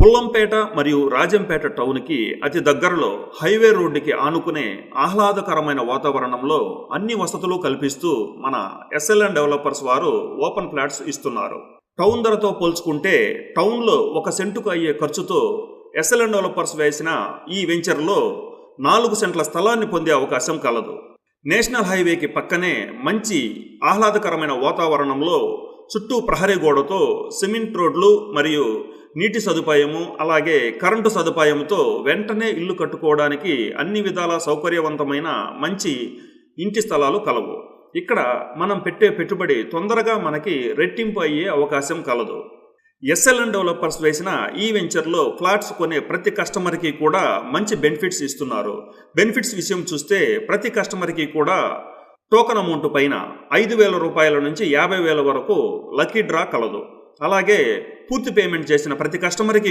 పుల్లంపేట మరియు రాజంపేట టౌన్కి అతి దగ్గరలో హైవే రోడ్డుకి ఆనుకునే ఆహ్లాదకరమైన వాతావరణంలో అన్ని వసతులు కల్పిస్తూ మన ఎస్ఎల్ఎన్ డెవలపర్స్ వారు ఓపెన్ ఫ్లాట్స్ ఇస్తున్నారు. టౌన్ ధరతో పోల్చుకుంటే టౌన్లో 1 సెంటుకు అయ్యే ఖర్చుతో ఎస్ఎల్ఎన్ డెవలపర్స్ వేసిన ఈ వెంచర్లో 4 సెంట్ల స్థలాన్ని పొందే అవకాశం కలదు. నేషనల్ హైవేకి పక్కనే మంచి ఆహ్లాదకరమైన వాతావరణంలో చుట్టూ ప్రహరీ గోడతో సిమెంట్ రోడ్లు మరియు నీటి సదుపాయము అలాగే కరెంటు సదుపాయంతో వెంటనే ఇల్లు కట్టుకోవడానికి అన్ని విధాల సౌకర్యవంతమైన మంచి ఇంటి స్థలాలు కలవు. ఇక్కడ మనం పెట్టే పెట్టుబడి తొందరగా మనకి రెట్టింపు అయ్యే అవకాశం కలదు. ఎస్ఎల్ఎన్ డెవలపర్స్ వేసిన ఈ వెంచర్లో ఫ్లాట్స్ కొనే ప్రతి కస్టమర్కి కూడా మంచి బెనిఫిట్స్ ఇస్తున్నారు. బెనిఫిట్స్ విషయం చూస్తే ప్రతి కస్టమర్కి కూడా టోకన్ అమౌంట్ పైన 5,000 రూపాయల నుంచి 50,000 వరకు లక్కీ డ్రా కలదు. అలాగే పూర్తి పేమెంట్ చేసిన ప్రతి కస్టమర్కి